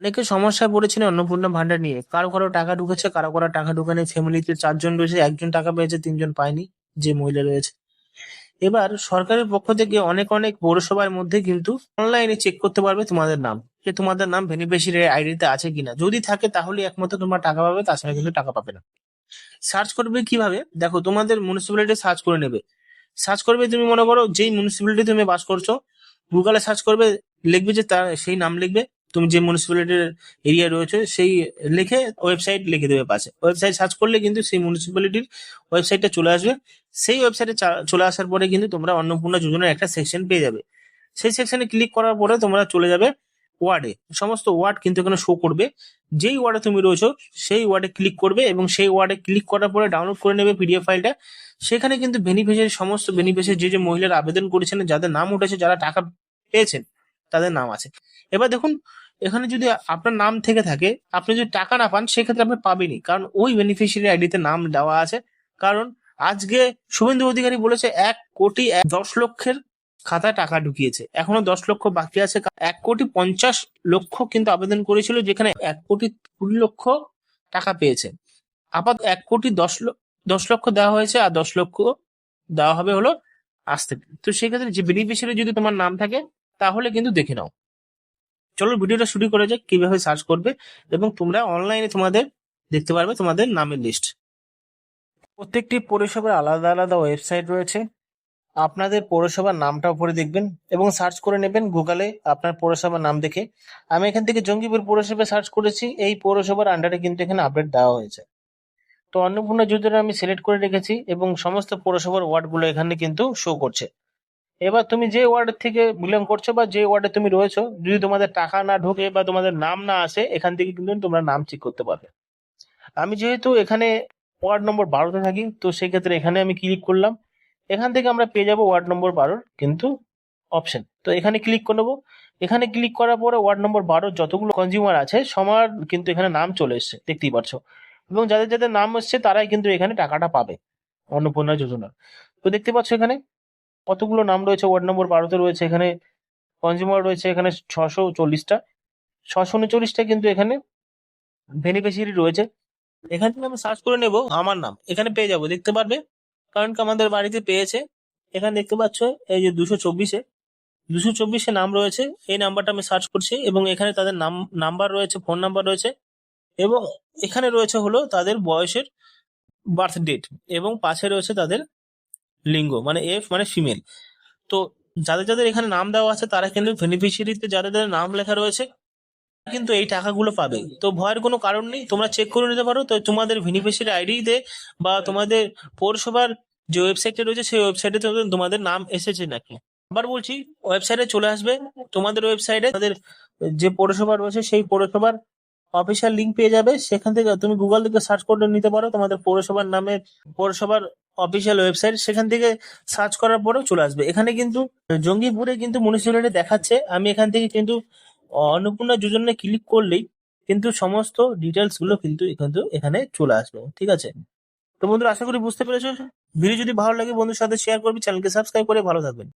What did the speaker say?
অনেকে সমস্যায় পড়েছিল অন্নপূর্ণা ভান্ডার নিয়ে। কারো কারো টাকা ঢুকেছে, কারো কারো টাকা ঢোকেনি। ফ্যামিলিতে 4 জন রয়েছে, একজন টাকা পেয়েছে, 3 জন পায়নি, যে মহিলা রয়েছে। এবার সরকারের পক্ষ থেকে অনেক অনেক পৌরসভার মধ্যে কিন্তু অনলাইনে চেক করতে পারবে তোমাদের নাম, যে তোমাদের নাম বেনিফিশিয়ারি আইডিতে আছে কিনা। যদি থাকে তাহলে একমাত্র তোমার টাকা পাবে, তাছাড়া কিন্তু টাকা পাবে না। সার্চ করবে কিভাবে? দেখো, তোমাদের মিউনিসিপ্যালিটি সার্চ করে নেবে। সার্চ করবে, তুমি মনে করো যেই মিউনিসিপ্যালিটি তুমি বাস করছো, গুগলে সার্চ করবে, লিখবে যে তার সেই নাম লিখবে, তুমি যে মিউনিসিপ্যালিটির এরিয়া রয়েছে সেই লিখে ওয়েবসাইট লিখে দেবে পাশে। ওয়েবসাইট সার্চ করলে কিন্তু সেই মিউনিসিপ্যালিটির ওয়েবসাইটটা চলে আসবে। সেই ওয়েবসাইটে চলে আসার পরে কিন্তু তোমরা অন্নপূর্ণা যোজনার একটা সেকশন পেয়ে যাবে। সেই সেকশনে ক্লিক করার পরে তোমরা চলে যাবে ওয়ার্ডে। সমস্ত ওয়ার্ড কিন্তু এখানে শো করবে। যেই ওয়ার্ডে তুমি রয়েছো সেই ওয়ার্ডে ক্লিক করবে, এবং সেই ওয়ার্ডে ক্লিক করার পরে ডাউনলোড করে নেবে পিডিএফ ফাইলটা। সেখানে কিন্তু বেনিফিশিয়ারি, সমস্ত বেনিফিশিয়ারি যে যে মহিলারা আবেদন করেছেন, যাদের নাম উঠেছে, যারা টাকা পেয়েছেন, তাদের নাম আছে। এবার দেখুন, এখানে যদি আপনার নাম থেকে থাকে, আপনি যদি টাকা না পান, সেক্ষেত্রে আপনি পাবেনই, কারণ ওই বেনিফিশিয়ারি আইডিতে নাম দেওয়া আছে। কারণ আজকে শুভেন্দু অধিকারী বলেছে 1,10,00,000 খাতায় টাকা ঢুকিয়েছে, এখনো 10 লক্ষ বাকি আছে। 1,50,00,000 কিন্তু আবেদন করেছিল, যেখানে 1,20,00,000 টাকা পেয়েছে। আপাতত 1,10,00,000 দেওয়া হয়েছে, আর 10 লক্ষ দেওয়া হবে হলো আজ থেকে। তো সেক্ষেত্রে যে বেনিফিশিয়ারি যদি তোমার নাম থাকে, তাহলে কিন্তু দেখে নাও। চলো ভিডিওটা শুরু করে যাক, কিভাবে সার্চ করবে এবং তোমরা অনলাইনে তোমাদের দেখতে পারবে তোমাদের নামের লিস্ট। প্রত্যেকটি পৌরসভার আলাদা আলাদা ওয়েবসাইট রয়েছে। আপনাদের পৌরসভার নামটা উপরে দেখবেন এবং সার্চ করে নেবেন গুগলে আপনার পৌরসভার নাম দেখে। আমি এখান থেকে জঙ্গিপুর পৌরসভা সার্চ করেছি, এই পৌরসভার আন্ডারে কিন্তু এখানে আপডেট দেওয়া হয়েছে। তো অন্নপূর্ণা যোজনা আমি সিলেক্ট করে রেখেছি এবং সমস্ত পৌরসভার ওয়ার্ডগুলো এখানে কিন্তু শো করছে। এবার তুমি যে ওয়ার্ড থেকে বিলং করছো বা যে ওয়ার্ডে তুমি রয়েছো, যদি তোমাদের টাকা না ঢোকে বা তোমাদের নাম না আসে, এখান থেকে কিন্তু তোমরা নাম চেক করতে পারবে। আমি যেহেতু এখানে ওয়ার্ড নম্বর 12-তে থাকি, তো সেক্ষেত্রে এখানে আমি ক্লিক করলাম। এখান থেকে আমরা পেয়ে যাবো ওয়ার্ড নম্বর 12 কিন্তু অপশন। তো এখানে ক্লিক করে নেবো। এখানে ক্লিক করার পরে ওয়ার্ড নম্বর 12 যতগুলো কনজিউমার আছে সবার কিন্তু এখানে নাম চলে এসছে, দেখতেই পাচ্ছ। এবং যাদের যাদের নাম এসছে তারাই কিন্তু এখানে টাকাটা পাবে অন্নপূর্ণা যোজনার। তো দেখতে পাচ্ছ এখানে কতগুলো নাম রয়েছে। ওয়ার্ড নম্বর 12-তে রয়েছে এখানে কনজিউমার রয়েছে এখানে 640টা। 639টা কিন্তু এখানে বেনিফিশিয়ারি রয়েছে। এখান থেকে আমি সার্চ করে নেব আমার নাম, এখানে পেয়ে যাবো, দেখতে পারবে। কারণ কি আমাদের বাড়িতে পেয়েছে। এখানে দেখতে পাচ্ছ এই যে 224-এ নাম রয়েছে। এই নাম্বারটা আমি সার্চ করছি এবং এখানে তাদের নাম্বার রয়েছে, ফোন নাম্বার রয়েছে, এবং এখানে রয়েছে হলো তাদের বয়সের বার্থ ডেট, এবং পাশে রয়েছে তাদের লিঙ্গ, মানে এফ মানে ফিমেল। তো যাদের যাদের এখানে নাম দেওয়া আছে তারা কিন্তু বেনিফিশিয়ারিতে যাদের যাদের নাম লেখা রয়েছে কিন্তু এই টাকাগুলো পাবে। তো ভয়ের কোনো কারণ নেই, তোমরা চেক করে নিতে পারো। তো তোমাদের বেনিফিশিয়ারি আইডিতে বা তোমাদের পৌরসভার যে ওয়েবসাইটটা রয়েছে সেই ওয়েবসাইটে তোমাদের নাম এসেছে নাকি। আবার বলছি, ওয়েবসাইটে চলে আসবে। তোমাদের ওয়েবসাইটে তাদের যে পৌরসভা রয়েছে সেই পৌরসভার অফিসিয়াল লিঙ্ক পেয়ে যাবে। সেখান থেকে তুমি গুগল থেকে সার্চ করে নিতে পারো তোমাদের পৌরসভার নামে, পৌরসভার অফিসিয়াল ওয়েবসাইট, সেখান থেকে সার্চ করার পরেও চলে আসবে। এখানে কিন্তু জঙ্গিপুরে কিন্তু মিউনিসিপ্যালিটি দেখাচ্ছে। আমি এখান থেকে কিন্তু অন্নপূর্ণা যোজনায় ক্লিক করলেই কিন্তু সমস্ত ডিটেলস গুলো কিন্তু এখানে চলে আসবে, ঠিক আছে। তো বন্ধুরা, আশা করি বুঝতে পেরেছো। ভিডিও যদি ভালো লাগে বন্ধুর সাথে শেয়ার করবি, চ্যানেলকে সাবস্ক্রাইব করে ভালো থাকবেন।